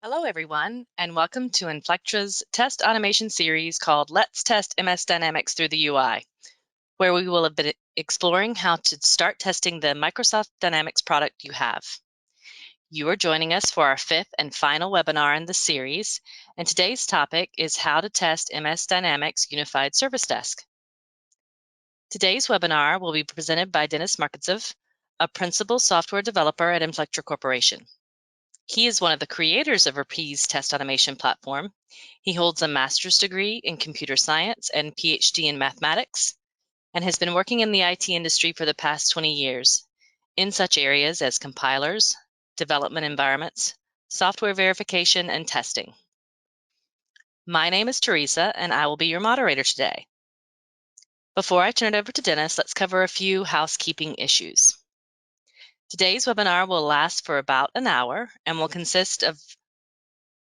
Hello, everyone, and welcome to Inflectra's test automation series called Let's Test MS Dynamics Through the UI, where we will have been exploring how to start testing the Microsoft Dynamics product you have. You are joining us for our fifth and final webinar in the series, and today's topic is how to test MS Dynamics Unified Service Desk. Today's webinar will be presented by Denis Markovtsev, a principal software developer at Inflectra Corporation. He is one of the creators of Rapise test automation platform. He holds a master's degree in computer science and Ph.D. in mathematics, and has been working in the IT industry for the past 20 years in such areas as compilers, development environments, software verification, and testing. My name is Teresa, and I will be your moderator today. Before I turn it over to Denis, let's cover a few housekeeping issues. Today's webinar will last for about an hour and will consist of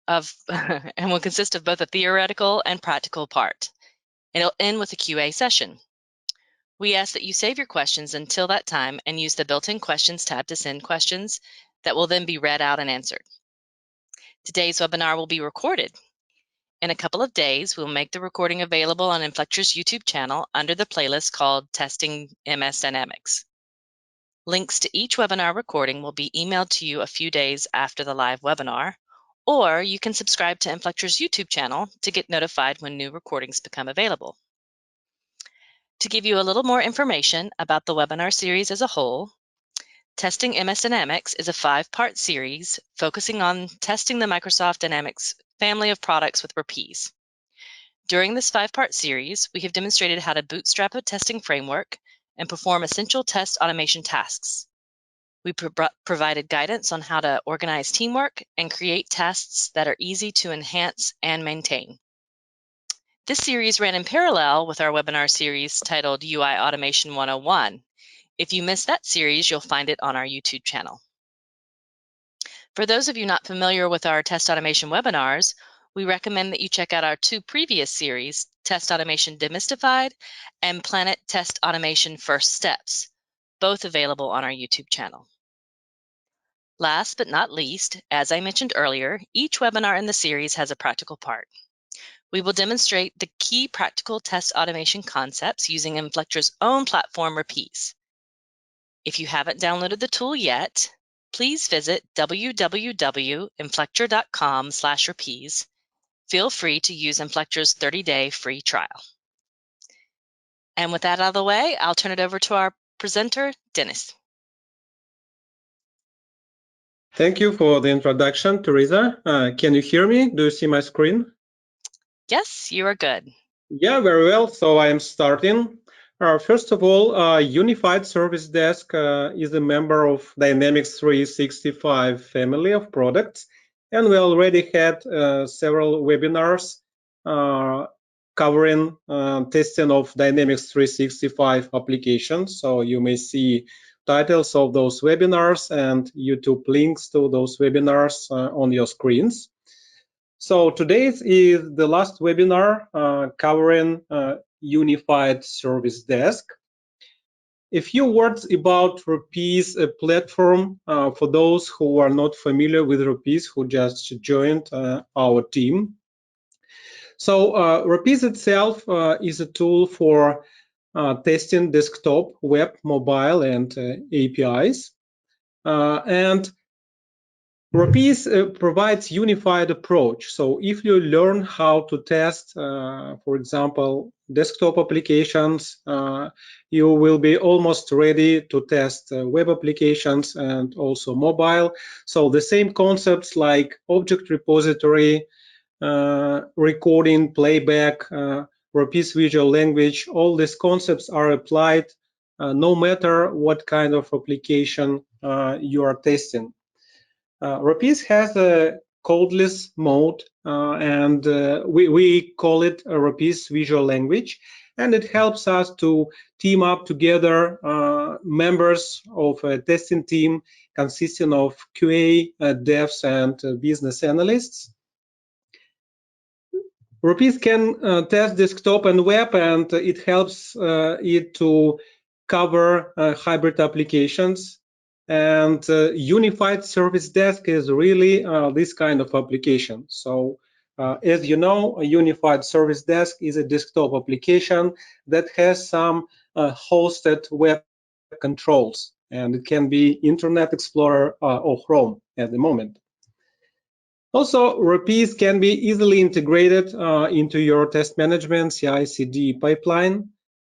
both a theoretical and practical part. It'll end with a QA session. We ask that you save your questions until that time and use the built-in questions tab to send questions that will then be read out and answered. Today's webinar will be recorded. In a couple of days, we'll make the recording available on Inflectra's YouTube channel under the playlist called Testing MS Dynamics. Links to each webinar recording will be emailed to you a few days after the live webinar, or you can subscribe to Inflectra's YouTube channel to get notified when new recordings become available. To give you a little more information about the webinar series as a whole, Testing MS Dynamics is a 5-part series focusing on testing the Microsoft Dynamics family of products with Rapise. During this 5-part series, we have demonstrated how to bootstrap a testing framework and perform essential test automation tasks. We provided guidance on how to organize teamwork and create tests that are easy to enhance and maintain. This series ran in parallel with our webinar series titled UI Automation 101. If you missed that series, you'll find it on our YouTube channel. For those of you not familiar with our test automation webinars, we recommend that you check out our 2 previous series, Test Automation Demystified and Planet Test Automation First Steps, both available on our YouTube channel. Last but not least, as I mentioned earlier, each webinar in the series has a practical part. We will demonstrate the key practical test automation concepts using Inflectra's own platform, Rapise. If you haven't downloaded the tool yet, please visit www.inflectra.com/Rapise. Feel free to use Inflectra's 30-day free trial. And with that out of the way, I'll turn it over to our presenter, Denis. Thank you for the introduction, Teresa. Can you hear me? Do you see my screen? Yes, you are good. Yeah, very well. So I am starting. First of all, Unified Service Desk is a member of Dynamics 365 family of products, and we already had several webinars covering testing of Dynamics 365 applications. So you may see titles of those webinars and YouTube links to those webinars on your screens. So today is the last webinar covering Unified Service Desk. A few words about Rapise, a platform for those who are not familiar with Rapise, who just joined our team. So Rapise itself is a tool for testing desktop, web, mobile, and APIs. And Rapise provides unified approach. So if you learn how to test, for example, desktop applications, you will be almost ready to test web applications and also mobile. So the same concepts like object repository, recording, playback, Rapise visual language, all these concepts are applied no matter what kind of application you are testing. Rapise has a codeless mode, and we call it a Rapise visual language, and it helps us to team up together members of a testing team consisting of QA, devs, and business analysts. Rapise can test desktop and web, and it helps it to cover hybrid applications. And Unified Service Desk is really this kind of application. So as you know, a Unified Service Desk is a desktop application that has some hosted web controls, and it can be Internet Explorer or Chrome at the moment. Also, Rapise can be easily integrated into your test management CI/CD pipeline,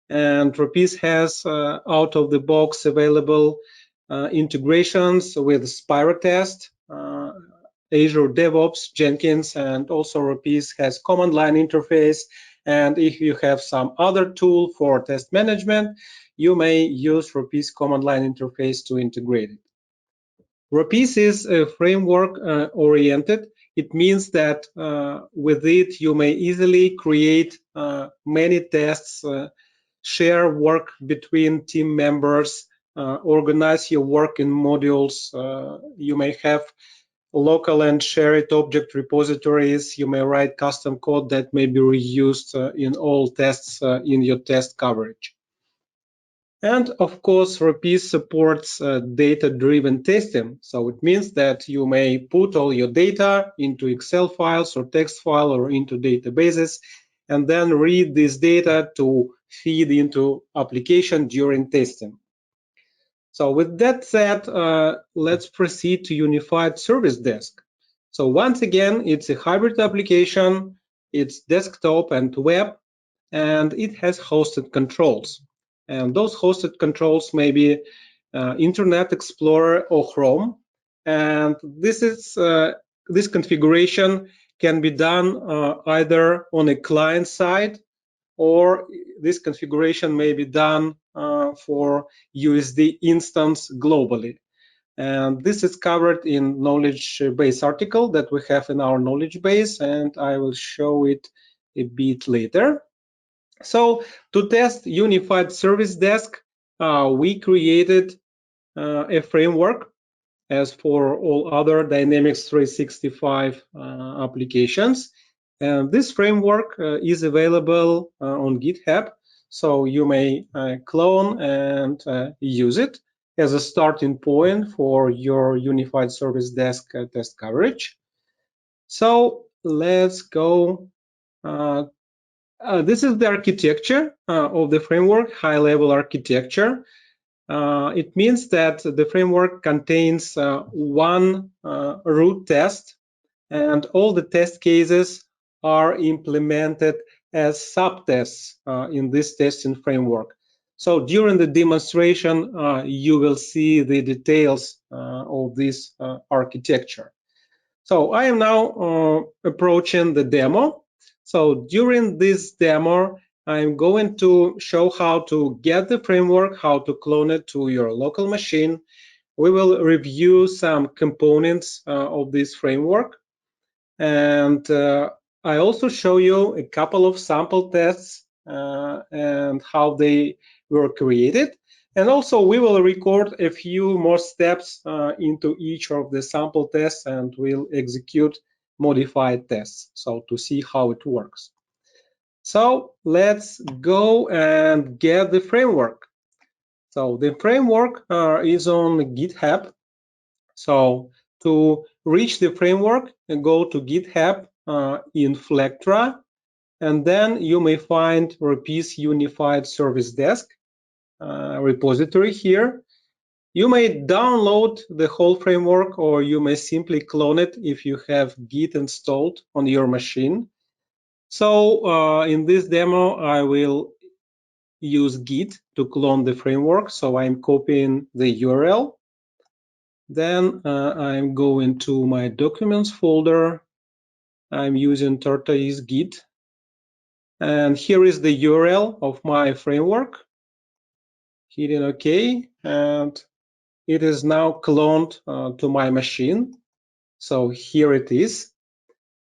and Rapise has out-of-the-box available integrations with Spirotest, Azure DevOps, Jenkins, and also Rapise has command line interface. And if you have some other tool for test management, you may use Rapise command line interface to integrate it. Rapise is framework oriented. It means that with it you may easily create many tests, share work between team members, organize your work in modules. You may have local and shared object repositories. You may write custom code that may be reused in all tests in your test coverage. And of course, Rapise supports data-driven testing. So it means that you may put all your data into Excel files or text file or into databases, and then read this data to feed into application during testing. So with that said, let's proceed to Unified Service Desk. So once again, it's a hybrid application. It's desktop and web, and it has hosted controls. And those hosted controls may be Internet Explorer or Chrome. And this configuration can be done either on a client side, or this configuration may be done for USD instance globally. And this is covered in knowledge base article that we have in our knowledge base, and I will show it a bit later. So to test Unified Service Desk, we created a framework as for all other Dynamics 365 applications. And this framework is available on GitHub, so you may clone and use it as a starting point for your Unified Service Desk test coverage. So let's go. This is the architecture of the framework, high-level architecture. It means that the framework contains one root test, and all the test cases are implemented as subtests in this testing framework. So during the demonstration, you will see the details of this architecture. So I am now approaching the demo. So during this demo, I'm going to show how to get the framework, how to clone it to your local machine. We will review some components of this framework. And I also show you a couple of sample tests and how they were created. And also we will record a few more steps into each of the sample tests, and we'll execute modified tests, so to see how it works. So let's go and get the framework. So the framework is on GitHub. So to reach the framework, go to GitHub Inflectra, and then you may find Rapise Unified Service Desk repository here. You may download the whole framework, or you may simply clone it if you have Git installed on your machine. So in this demo, I will use Git to clone the framework. So I'm copying the URL. Then I'm going to my documents folder. I'm using Tortoise Git. And here is the URL of my framework. Hitting OK, and it is now cloned to my machine. So here it is.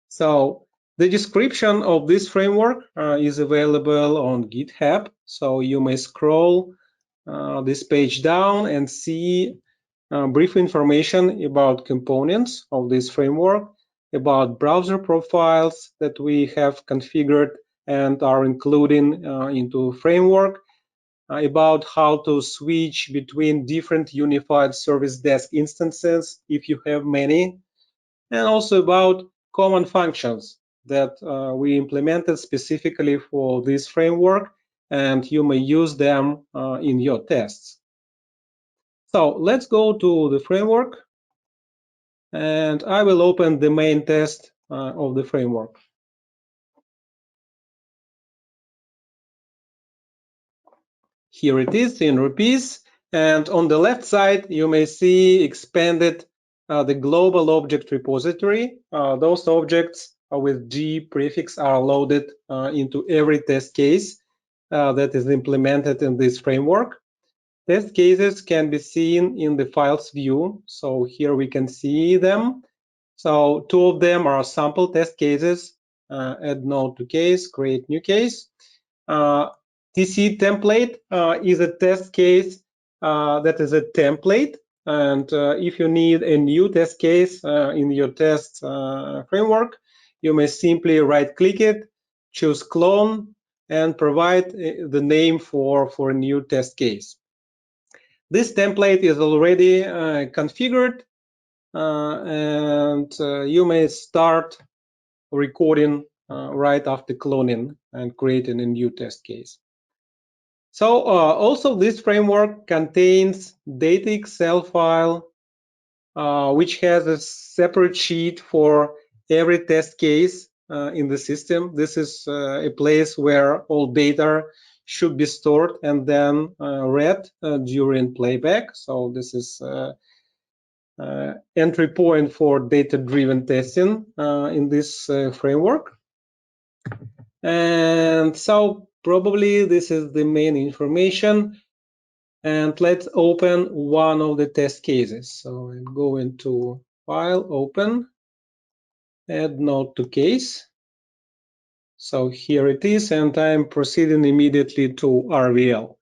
So the description of this framework is available on GitHub. So you may scroll this page down and see brief information about components of this framework, about browser profiles that we have configured and are including into framework, about how to switch between different unified service desk instances if you have many, and also about common functions that we implemented specifically for this framework, and you may use them in your tests. So let's go to the framework, and I will open the main test of the framework. Here it is in Rapise, and on the left side you may see expanded the global object repository. Those objects with G prefix are loaded into every test case that is implemented in this framework. Test cases can be seen in the files view, so here we can see them. So two of them are sample test cases. Add node to case, create new case. TC template is a test case that is a template, and if you need a new test case in your test framework, you may simply right-click it, choose clone, and provide the name for a new test case. This template is already configured, and you may start recording right after cloning and creating a new test case. So also this framework contains data Excel file, which has a separate sheet for every test case in the system. This is a place where all data should be stored and then read during playback. So this is entry point for data-driven testing in this framework. And so probably this is the main information. And let's open one of the test cases. So I'll go into File, Open, Add Node to Case. So here it is, and I'm proceeding immediately to RVL.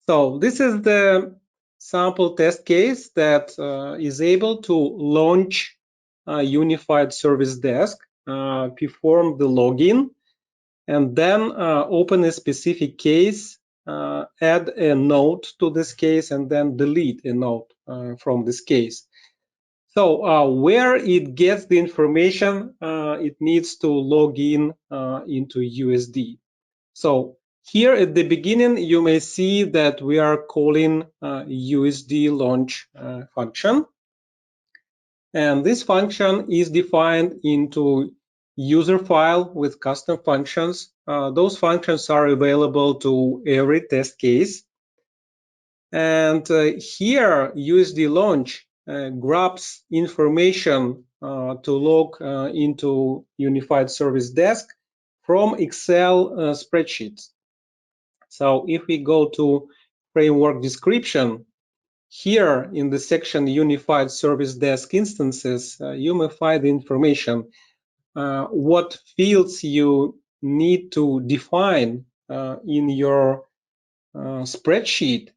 So this is the sample test case that is able to launch a unified service desk, perform the login, and then open a specific case, add a node to this case, and then delete a node from this case. So where it gets the information, it needs to log in into USD. So here at the beginning, you may see that we are calling USD launch function. And this function is defined into user file with custom functions. Those functions are available to every test case. And here, USD launch grabs information to log into Unified Service Desk from Excel spreadsheets. So if we go to framework description, here in the section Unified Service Desk Instances, you may find the information, what fields you need to define in your spreadsheet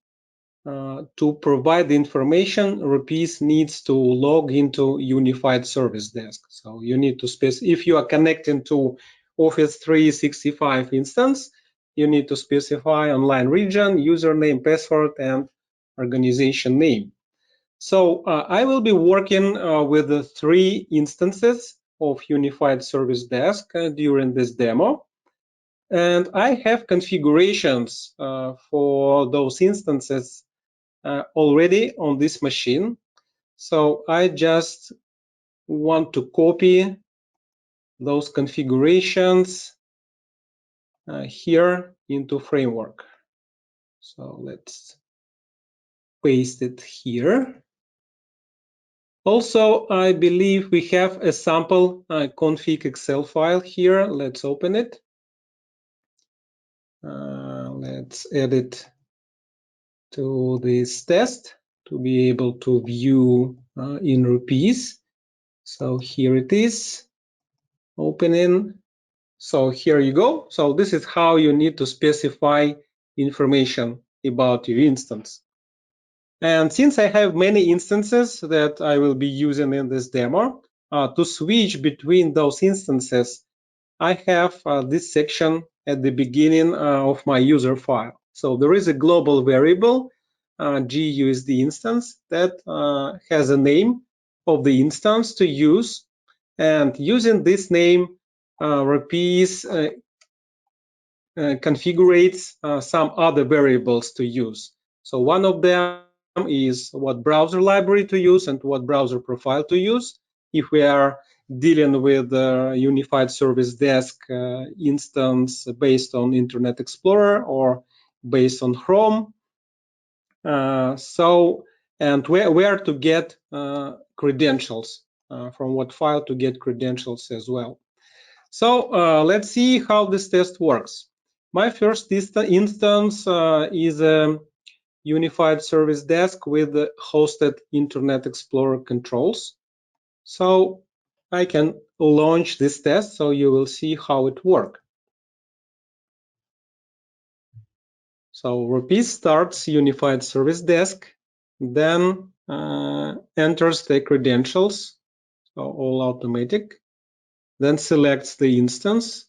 to provide the information Rapise needs to log into Unified Service Desk. So you need to specify, if you are connecting to Office 365 instance, you need to specify online region, username, password, and organization name. So I will be working with the 3 instances of Unified Service Desk during this demo. And I have configurations for those instances already on this machine. So I just want to copy those configurations here into framework. So let's paste it here. Also, I believe we have a sample config Excel file here. Let's open it. Let's add it to this test to be able to view in Rapise. So here it is, opening. So here you go. So this is how you need to specify information about your instance. And since I have many instances that I will be using in this demo, to switch between those instances, I have this section at the beginning of my user file. So there is a global variable, GUSD instance, that has a name of the instance to use. And using this name, Rapise configurates some other variables to use. So one of them is what browser library to use and what browser profile to use. If we are dealing with a unified service desk instance based on Internet Explorer or based on Chrome. And where to get credentials, from what file to get credentials as well. So let's see how this test works. My first instance is a unified service desk with hosted Internet Explorer controls. So I can launch this test so you will see how it works. So Rapise starts unified service desk, then enters the credentials, so all automatic, then selects the instance.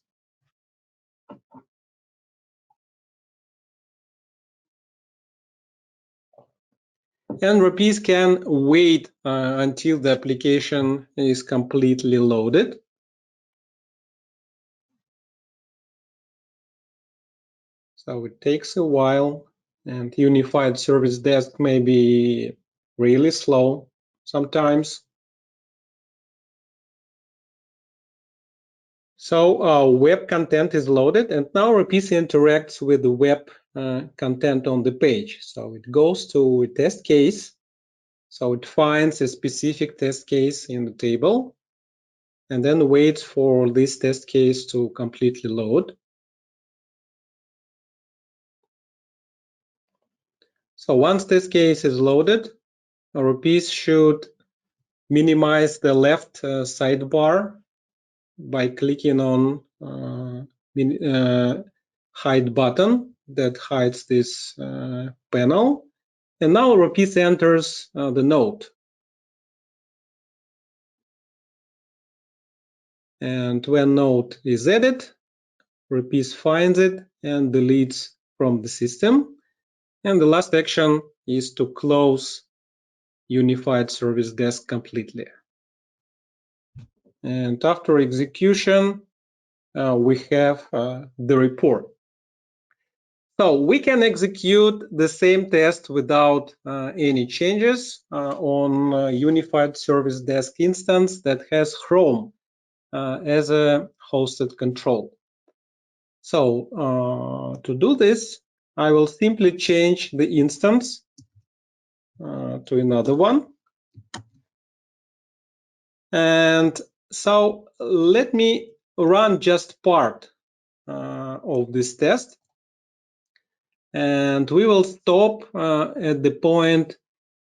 And Rapise can wait until the application is completely loaded. So it takes a while, and unified service desk may be really slow sometimes. So web content is loaded, and now Rapise interacts with the web content on the page. So it goes to a test case. So it finds a specific test case in the table, and then waits for this test case to completely load. So once this case is loaded, Rapise should minimize the left sidebar by clicking on hide button that hides this panel. And now Rapise enters the node. And when node is added, Rapise finds it and deletes from the system. And the last action is to close unified service desk completely. And after execution, we have the report. So we can execute the same test without any changes on unified service desk instance that has Chrome as a hosted control. So to do this, I will simply change the instance to another one. And so let me run just part of this test. And we will stop at the point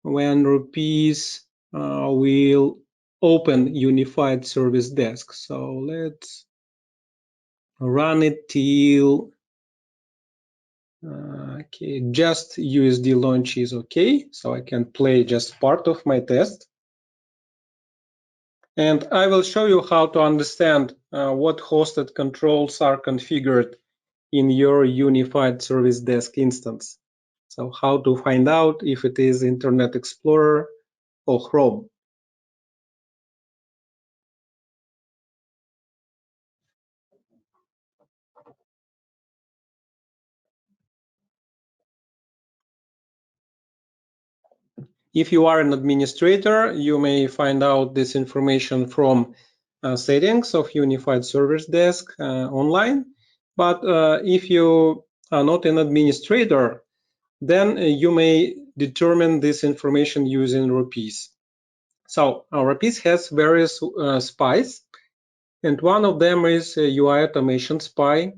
when Rapise will open unified service desk. So let's run it till okay, just USD launch is okay. So I can play just part of my test. And I will show you how to understand what hosted controls are configured in your unified service desk instance. So how to find out if it is Internet Explorer or Chrome. If you are an administrator, you may find out this information from settings of Unified Service Desk online. But if you are not an administrator, then you may determine this information using Rapise. So Rapise has various spies, and one of them is UI Automation Spy.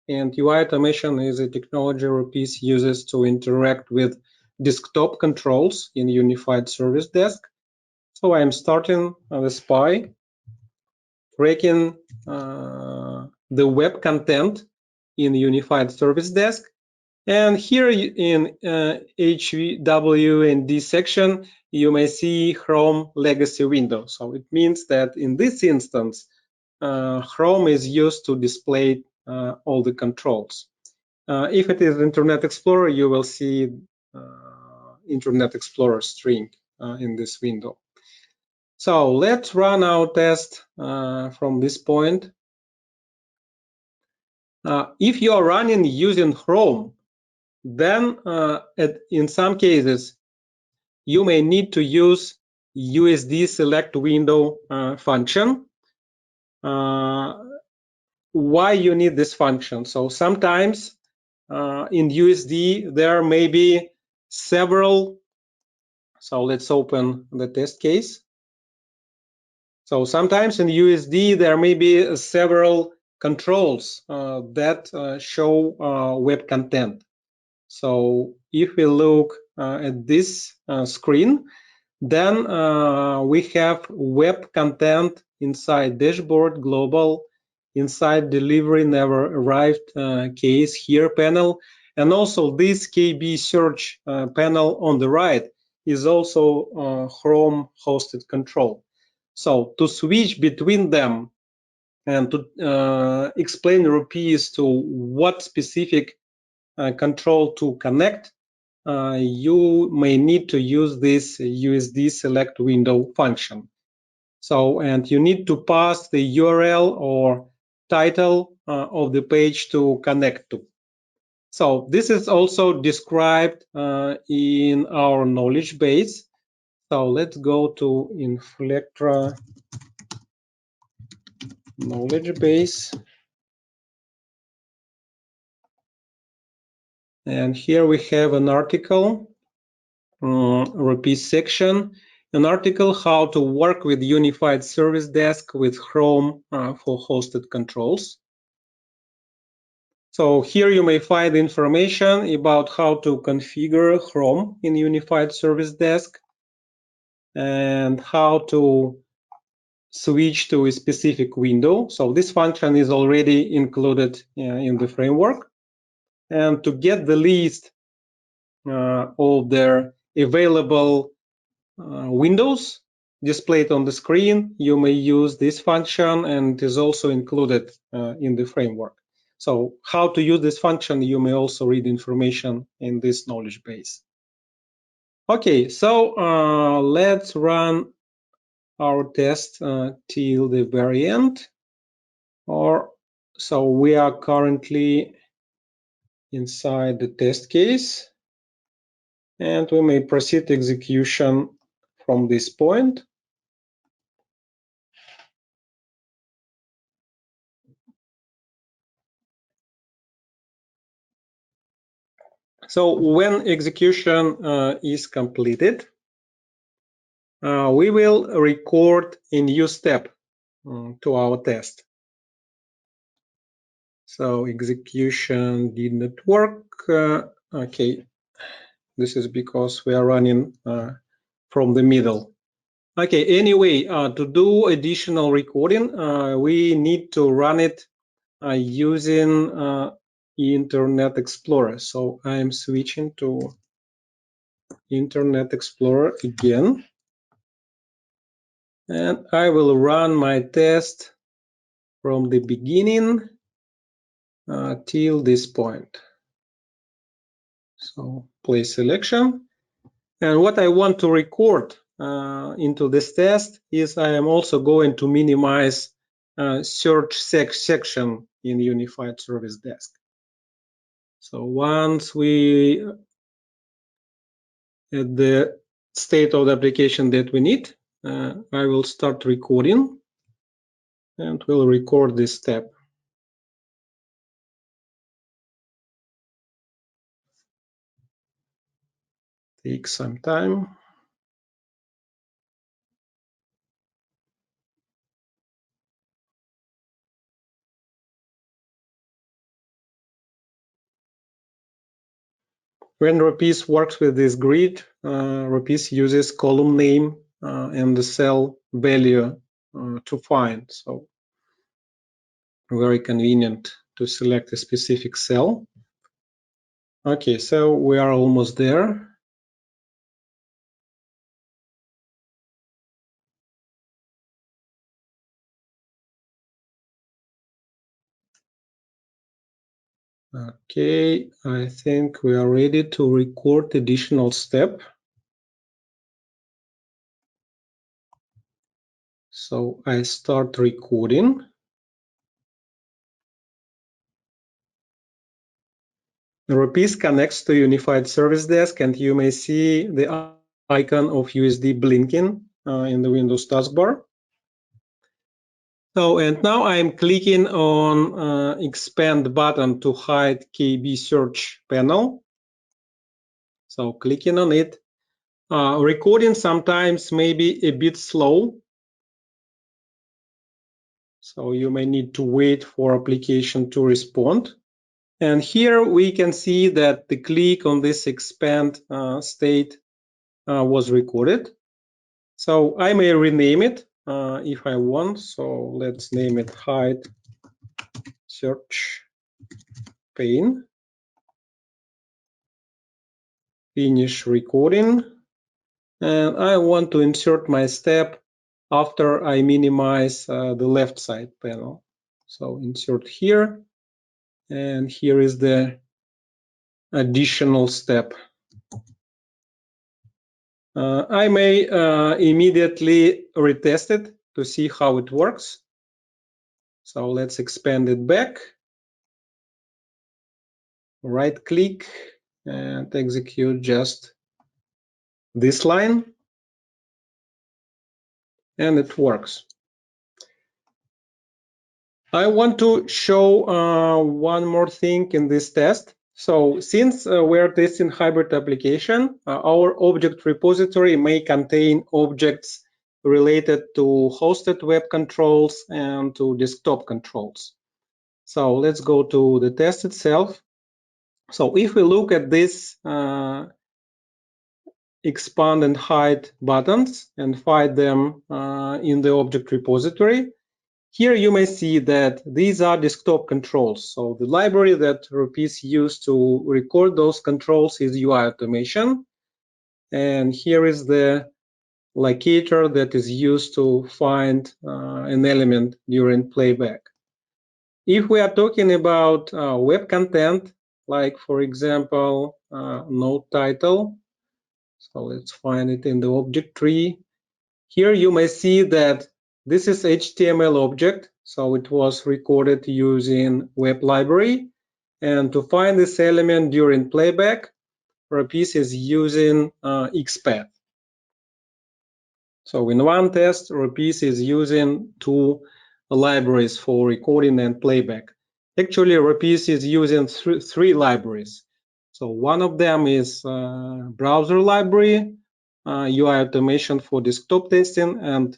And UI Automation is a technology Rapise uses to interact with desktop controls in Unified Service Desk. So I'm starting the spy, tracking the web content in Unified Service Desk. And here in HW&D section, you may see Chrome legacy window. So it means that in this instance, Chrome is used to display all the controls. If it is Internet Explorer, you will see Internet Explorer string in this window. So let's run our test from this point. If you are running using Chrome, then in some cases, you may need to use USD Select Window function. Why you need this function? So sometimes in USD, there may be several. So let's open the test case. So sometimes in USD, there may be several controls that show web content. So if we look at this screen, then we have web content inside dashboard, global, inside delivery never arrived case here panel, and also this KB search panel on the right is also Chrome hosted control. So to switch between them and to explain Rapise to what specific control to connect, you may need to use this USD Select Window function. So, and you need to pass the URL or title of the page to connect to. So this is also described in our knowledge base. So let's go to Inflectra knowledge base. And here we have an article, Rapise section, an article how to work with unified service desk with Chrome for hosted controls. So here you may find information about how to configure Chrome in unified service desk and how to switch to a specific window. So this function is already included in the framework. And to get the list of their available windows displayed on the screen, you may use this function, and it is also included in the framework. So how to use this function, you may also read information in this knowledge base. Okay, so let's run our test till the very end. So we are currently inside the test case, and we may proceed execution from this point. So when execution is completed, we will record a new step to our test. So execution did not work. Okay, this is because we are running from the middle. Okay, anyway, to do additional recording, we need to run it using Internet Explorer. So I'm switching to Internet Explorer again. And I will run my test from the beginning till this point. So play selection. And what I want to record into this test is I am also going to minimize search section in Unified Service Desk. So once we at the state of the application that we need, I will start recording and will record this step. Take some time. When Rapise works with this grid, Rapise uses column name and the cell value to find. So very convenient to select a specific cell. Okay, so we are almost there. Okay, I think we are ready to record additional step. So I start recording. Rapise connects to Unified Service Desk, and you may see the icon of USD blinking in the Windows taskbar. So, and now I'm clicking on expand button to hide KB search panel. So clicking on it. Recording sometimes may be a bit slow. So you may need to wait for application to respond. And here we can see that the click on this expand state was recorded. So I may rename it if I want. So let's name it hide search pane. Finish recording. And I want to insert my step after I minimize the left side panel. So insert here. And here is the additional step. I may immediately retest it to see how it works. So let's expand it back. Right click and execute just this line. And it works. I want to show one more thing in this test. So since we're testing hybrid application, our object repository may contain objects related to hosted web controls and to desktop controls. So let's go to the test itself. So if we look at this expand and hide buttons and find them in the object repository, here you may see that these are desktop controls. So the library that Rapise used to record those controls is UI automation. And here is the locator that is used to find an element during playback. If we are talking about web content, like for example, node title, so let's find it in the object tree. Here you may see that this is HTML object, so it was recorded using web library. And to find this element during playback, Rapise is using XPath. So in one test, Rapise is using two libraries for recording and playback. Actually, Rapise is using three libraries. So one of them is browser library, UI automation for desktop testing, and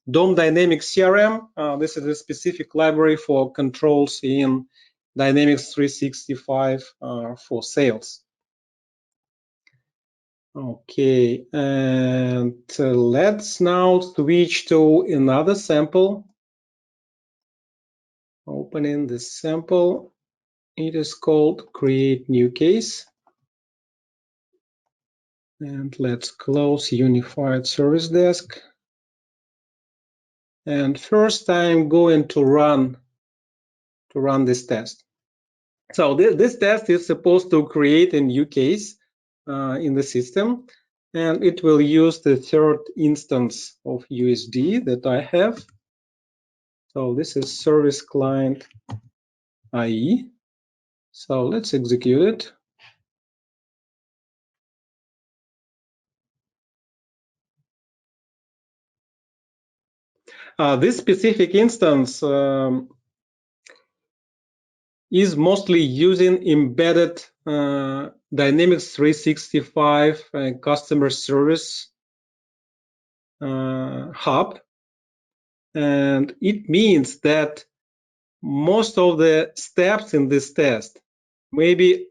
DOM Dynamics CRM. This is a specific library for controls in Dynamics 365 for sales. Okay, and let's now switch to another sample. Opening this sample, it is called Create New Case. And let's close Unified Service Desk. And first I'm going to run this test. So this test is supposed to create a new case in the system, and it will use the third instance of USD that I have. So this is service client IE. So let's execute it. This specific instance is mostly using embedded Dynamics 365 customer service hub. And it means that most of the steps in this test may be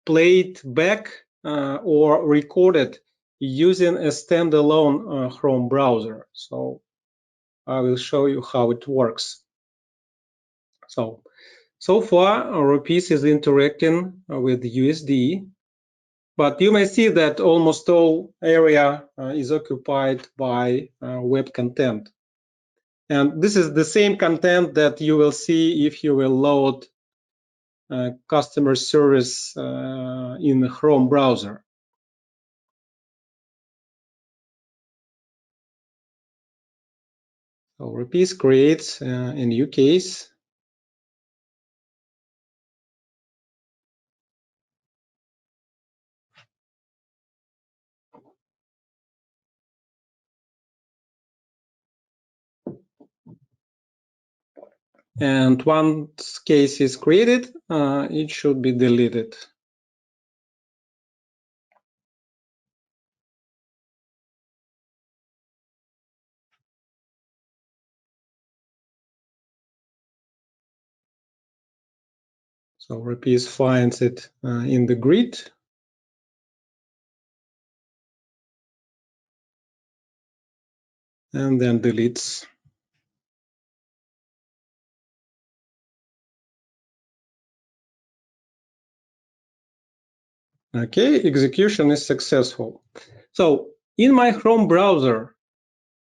played back or recorded using a standalone Chrome browser. So I will show you how it works. So far, Rapise is interacting with USD, but you may see that almost all area is occupied by web content. And this is the same content that you will see if you will load customer service in the Chrome browser. So Rapise creates a new case. And once case is created, it should be deleted. So Rapise finds it in the grid. And then deletes. Okay, execution is successful. So in my Chrome browser,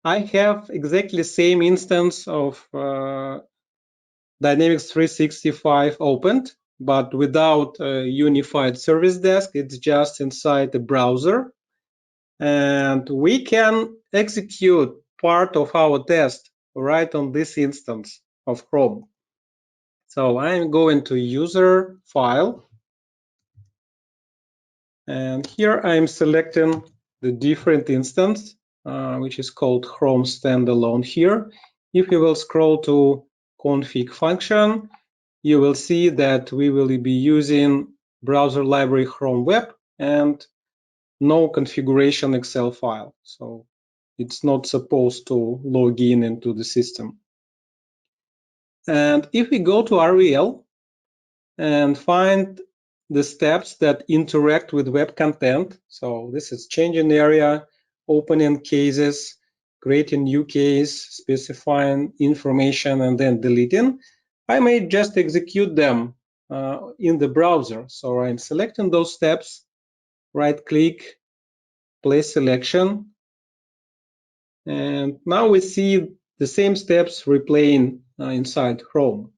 I have exactly same instance of Dynamics 365 opened, but without a unified service desk. It's just inside the browser. And we can execute part of our test right on this instance of Chrome. So I'm going to user file. And here I'm selecting the different instance, which is called Chrome standalone here. If you will scroll to config function, you will see that we will be using browser library Chrome web and no configuration Excel file. So it's not supposed to log in into the system. And if we go to RVL and find the steps that interact with web content, so this is changing area, opening cases, creating new case, specifying information, and then deleting, I may just execute them in the browser. So I'm selecting those steps, right-click, place selection, and now we see the same steps replaying inside Chrome.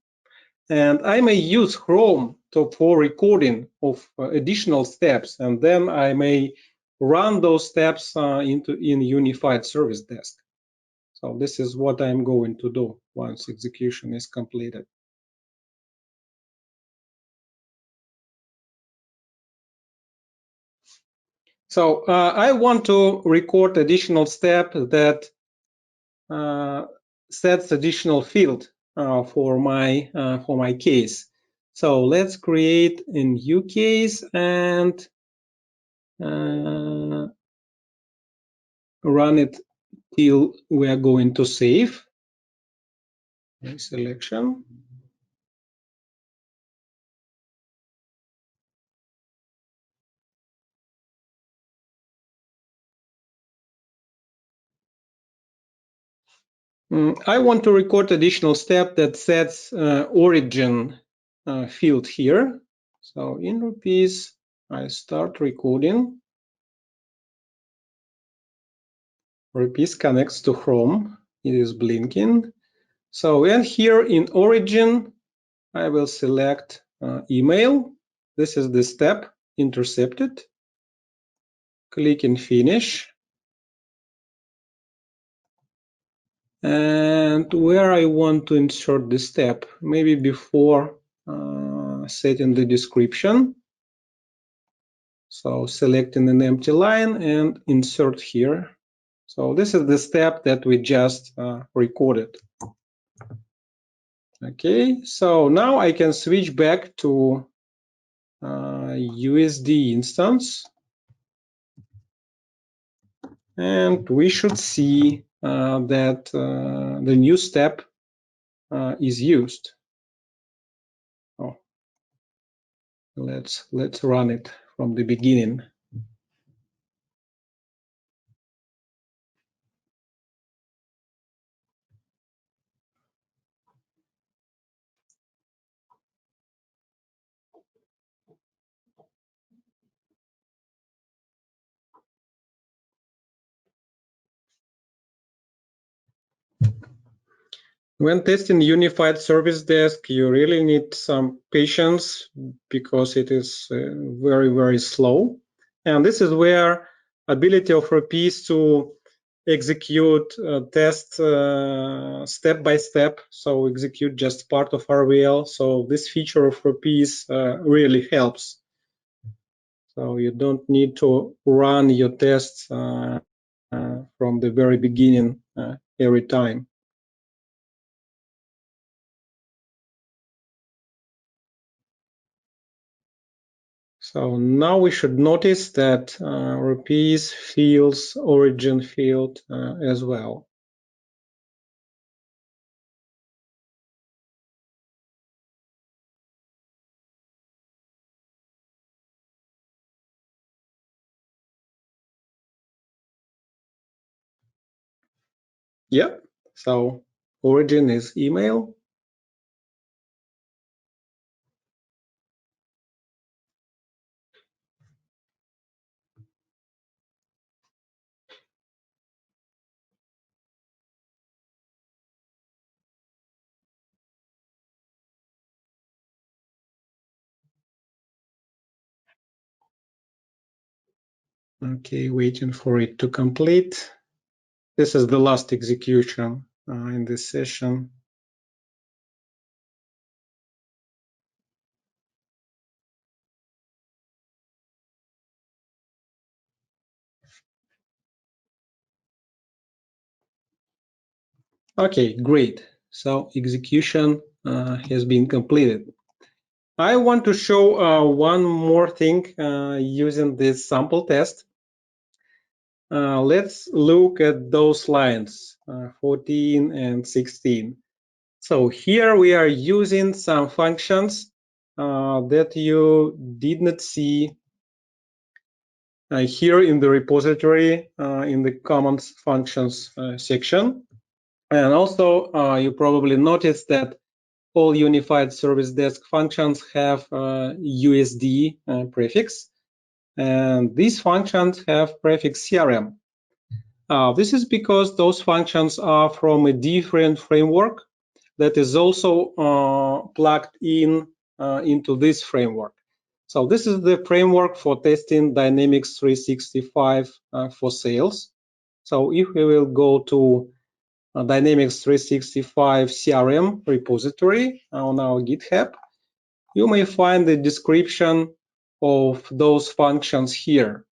And I may use Chrome for recording of additional steps, and then I may run those steps in unified service desk. So this is what I'm going to do once execution is completed. So I want to record additional step that sets additional field for my case. So let's create a new case and run it till we are going to save. Selection. I want to record additional step that sets origin field here. So in Rapise, I start recording. Rapise connects to Chrome. It is blinking. So and here in origin, I will select email. This is the step intercepted. Click in finish. And where I want to insert the step, maybe before setting the description. So selecting an empty line and insert here. So this is the step that we just recorded. Okay, so now I can switch back to USD instance. And we should see that the new step is used. Oh, let's run it from the beginning. When testing unified service desk, you really need some patience because it is very, very slow. And this is where ability of Rapise to execute tests step by step, so execute just part of RVL. So this feature of Rapise really helps. So you don't need to run your tests from the very beginning every time. So now we should notice that Rapise fields origin field as well. Yeah, so origin is email. Okay, waiting for it to complete. This is the last execution in this session. Okay, great. So execution has been completed. I want to show one more thing using this sample test. Let's look at those lines, 14 and 16. So here we are using some functions that you did not see here in the repository in the Commons Functions section. And also you probably noticed that all unified service desk functions have USD prefix. And these functions have prefix CRM. This is because those functions are from a different framework that is also plugged in into this framework. So this is the framework for testing Dynamics 365 for sales. So if we will go to Dynamics 365 CRM repository on our GitHub, you may find the description of those functions here.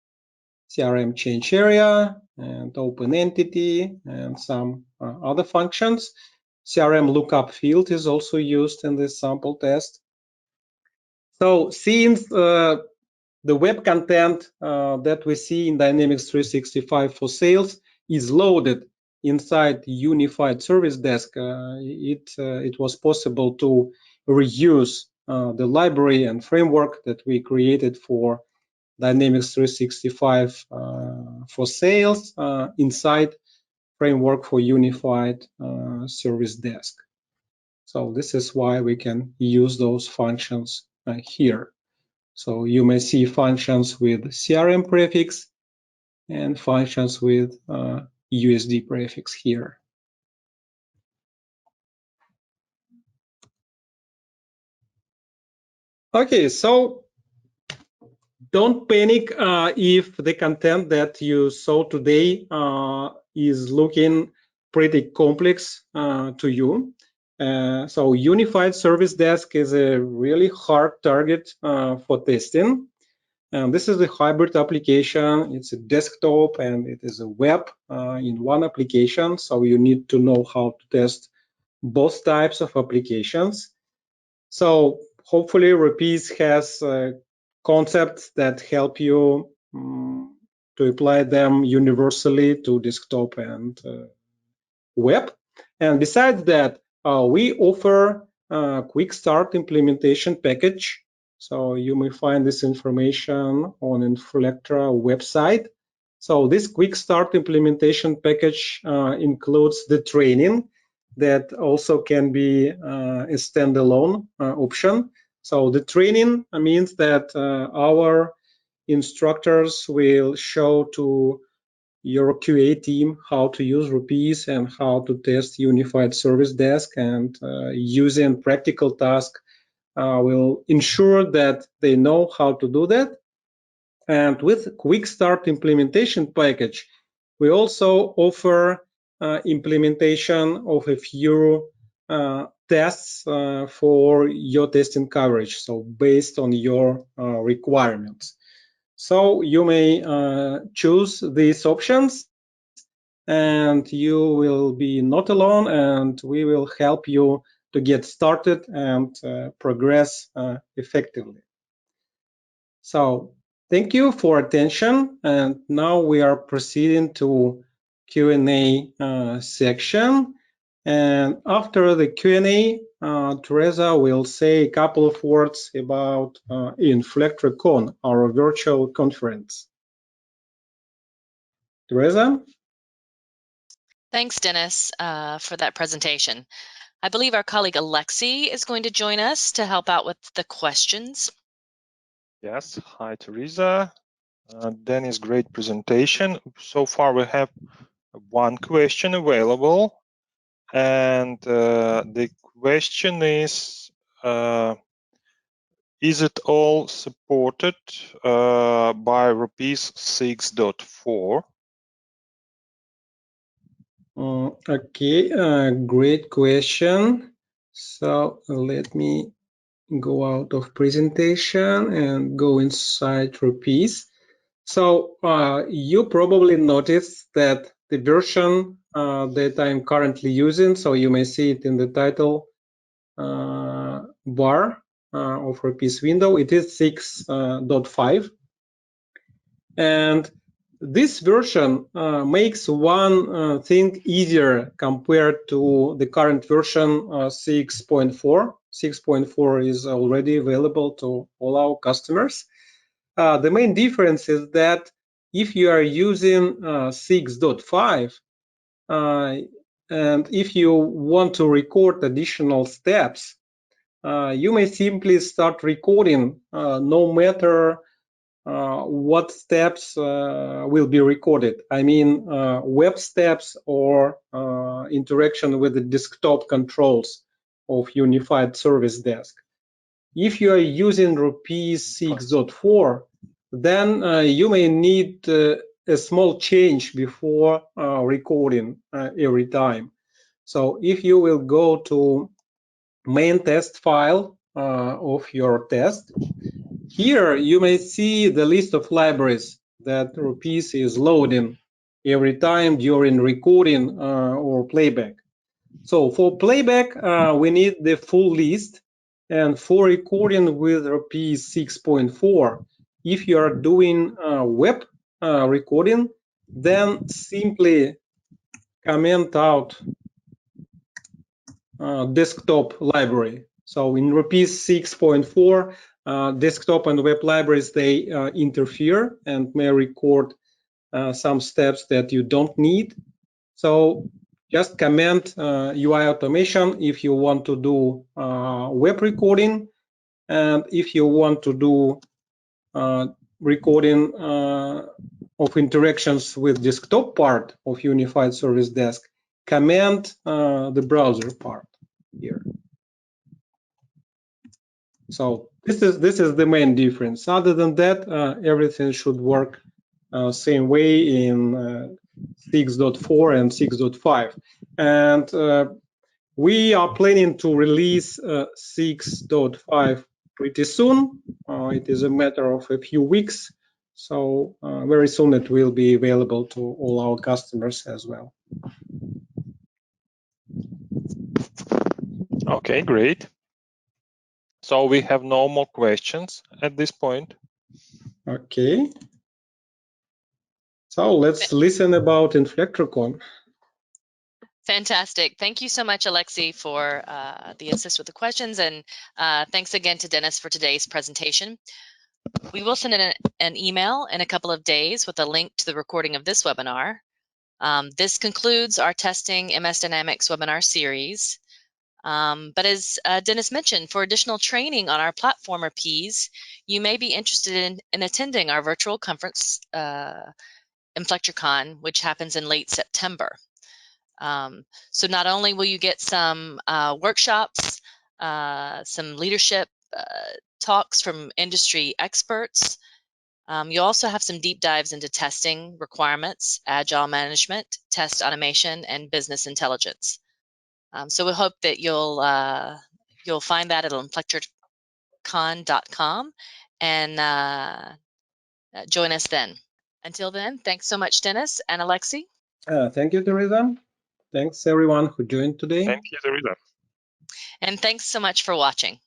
CRM change area and open entity and some other functions. CRM lookup field is also used in this sample test. So since the web content that we see in Dynamics 365 for sales is loaded inside Unified Service Desk, it was possible to reuse the library and framework that we created for Dynamics 365 for sales inside framework for Unified Service Desk. So this is why we can use those functions here. So you may see functions with CRM prefix and functions with USD prefix here. Okay, so don't panic if the content that you saw today is looking pretty complex to you. So Unified Service Desk is a really hard target for testing. And this is a hybrid application. It's a desktop and it is a web in one application. So you need to know how to test both types of applications. So hopefully Rapise has concepts that help you to apply them universally to desktop and web. And besides that, we offer a quick start implementation package. So you may find this information on Inflectra website. So this quick start implementation package includes the training that also can be a standalone option. So the training means that our instructors will show to your QA team how to use Rapise and how to test Unified Service Desk, and using practical tasks will ensure that they know how to do that. And with Quick Start implementation package, we also offer implementation of a few tests for your testing coverage, so based on your requirements. So you may choose these options, and you will be not alone, and we will help you to get started and progress effectively. So thank you for attention, and now we are proceeding to Q&A section. And after the Q&A, Teresa will say a couple of words about Inflectra, our virtual conference. Teresa? Thanks, Denis, for that presentation. I believe our colleague Alexi is going to join us to help out with the questions. Yes, hi, Teresa. Denis, great presentation. So far, we have one question available, and the question is it all supported by Rapise 6.4? Okay, great question. So let me go out of presentation and go inside Rapise. So you probably noticed that the version that I'm currently using, so you may see it in the title bar of Rapise window, it is 6.5. And this version makes one thing easier compared to the current version 6.4. 6.4 is already available to all our customers. The main difference is that if you are using 6.5 and if you want to record additional steps, you may simply start recording no matter what steps will be recorded. I mean, web steps or interaction with the desktop controls of Unified Service Desk. If you are using Rapise 6.4, then you may need a small change before recording every time. So if you will go to main test file of your test, here you may see the list of libraries that Rapise is loading every time during recording or playback. So for playback, we need the full list, and for recording with Rapise 6.4, if you are doing web recording, then simply comment out desktop library. So in Rapise 6.4, desktop and web libraries, they interfere and may record some steps that you don't need. So just comment UI automation if you want to do web recording, and if you want to do recording of interactions with desktop part of Unified Service Desk, comment the browser part here. So this is the main difference. Other than that, everything should work same way in 6.4 and 6.5. And we are planning to release 6.5 pretty soon. It is a matter of a few weeks. So very soon it will be available to all our customers as well. Okay, great. So we have no more questions at this point. Okay. So let's listen about Inflectra. Fantastic. Thank you so much, Alexi, for the assist with the questions, and thanks again to Denis for today's presentation. We will send an email in a couple of days with a link to the recording of this webinar. This concludes our Testing MS Dynamics webinar series. But as Denis mentioned, for additional training on our platform Rapise, you may be interested in attending our virtual conference InflectraCon, which happens in late September. So not only will you get some workshops, some leadership talks from industry experts, you'll also have some deep dives into testing requirements, agile management, test automation, and business intelligence. So we hope that you'll find that at inflectracon.com and join us then. Until then, thanks so much, Denis and Alexei. Thank you, Teresa. Thanks everyone who joined today. Thank you, Teresa. And thanks so much for watching.